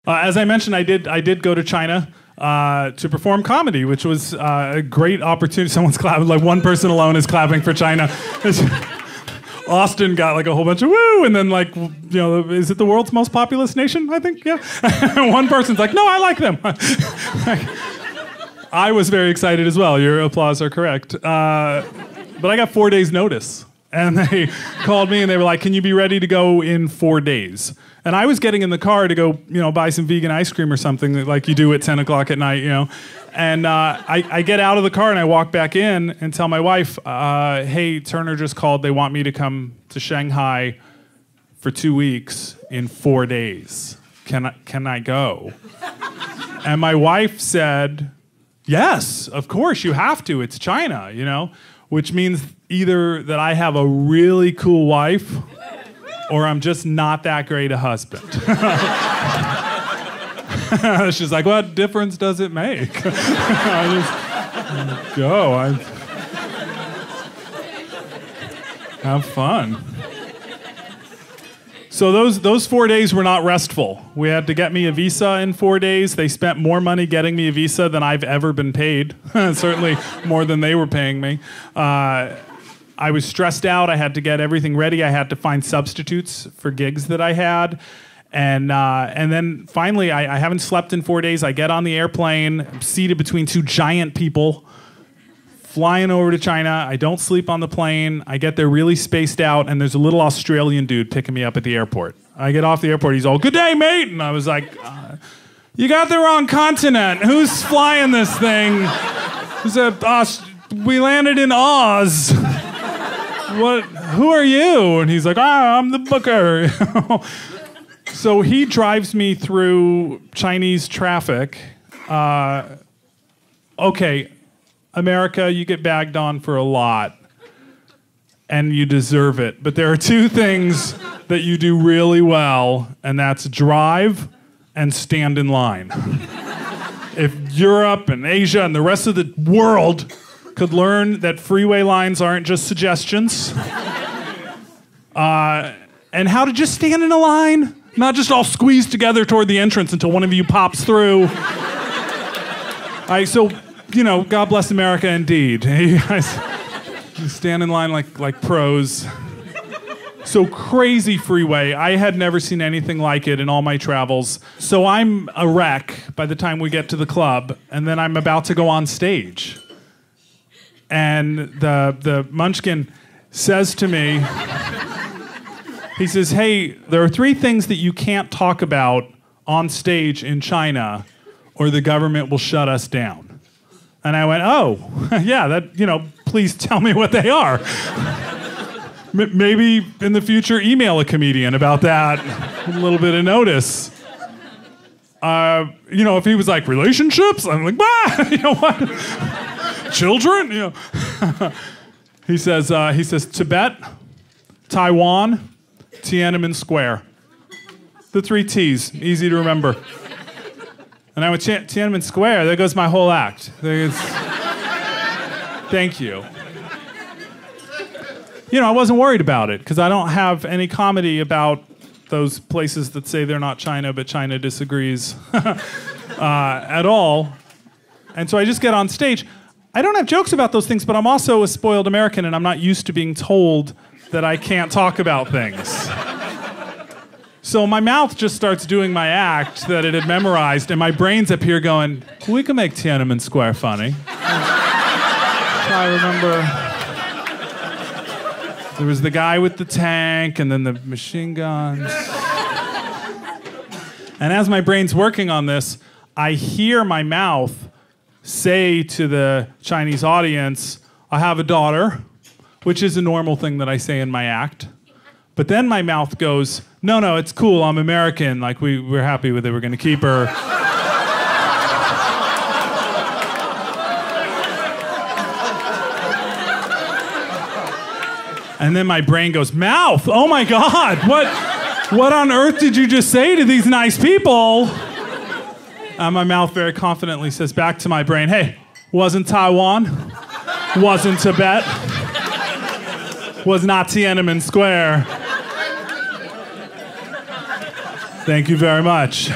As I mentioned, I did go to China to perform comedy, which was a great opportunity. Someone's clapping, like one person alone is clapping for China. Austin got like a whole bunch of woo, and then like, you know, is it the world's most populous nation? I think, yeah. One person's like, no, I like them. I was very excited as well. Your applause are correct. But I got 4 days notice. And they called me and they were like, can you be ready to go in 4 days? And I was getting in the car to go, you know, buy some vegan ice cream or something like you do at 10 o'clock at night, you know. And I get out of the car and I walk back in and tell my wife, hey, Turner just called. They want me to come to Shanghai for 2 weeks in 4 days. Can I go? And my wife said, yes, of course, you have to. It's China, you know, which means either that I have a really cool wife or I'm just not that great a husband. She's like, what difference does it make? I just go. Have fun. So those 4 days were not restful. We had to get me a visa in 4 days. They spent more money getting me a visa than I've ever been paid. Certainly more than they were paying me. I was stressed out. I had to get everything ready. I had to find substitutes for gigs that I had. And then finally, I haven't slept in 4 days. I get on the airplane, I'm seated between two giant people, flying over to China. I don't sleep on the plane. I get there really spaced out, and there's a little Australian dude picking me up at the airport. I get off the airport. He's all, good day, mate. And I was like, you got the wrong continent. Who's flying this thing? He said, we landed in Oz. What? Who are you? And he's like, I'm the booker. So he drives me through Chinese traffic. Okay, America, you get bagged on for a lot, and you deserve it. But there are two things that you do really well, and that's drive and stand in line. If Europe and Asia and the rest of the world could learn that freeway lines aren't just suggestions, and how to just stand in a line, not just all squeezed together toward the entrance until one of you pops through. So, you know, God bless America indeed. You guys stand in line like pros. So crazy freeway. I had never seen anything like it in all my travels. So I'm a wreck by the time we get to the club, and then I'm about to go on stage. And the munchkin says to me, he says, hey, there are 3 things that you can't talk about on stage in China or the government will shut us down. And I went, oh, yeah, that, you know, please tell me what they are. Maybe in the future email a comedian about that, a little bit of notice. You know, if he was like, relationships, I'm like, bah, you know what? Children, you know. He says Tibet, Taiwan, Tiananmen Square. The 3 T's, easy to remember. And I went, Tiananmen Square, there goes my whole act. Thank you. You know, I wasn't worried about it, because I don't have any comedy about those places that say they're not China, but China disagrees at all. And so I just get on stage. I don't have jokes about those things, but I'm also a spoiled American, and I'm not used to being told that I can't talk about things. So my mouth just starts doing my act that it had memorized, and my brain's up here going, we can make Tiananmen Square funny. I remember there was the guy with the tank, and then the machine guns. And as my brain's working on this, I hear my mouth say to the Chinese audience, I have a daughter, which is a normal thing that I say in my act. But then my mouth goes, no, it's cool, I'm American, like we're happy with it, we're gonna keep her. And then my brain goes, mouth, oh my God, what on earth did you just say to these nice people? And my mouth very confidently says back to my brain, hey, wasn't Taiwan, wasn't Tibet, was not Tiananmen Square. Thank you very much.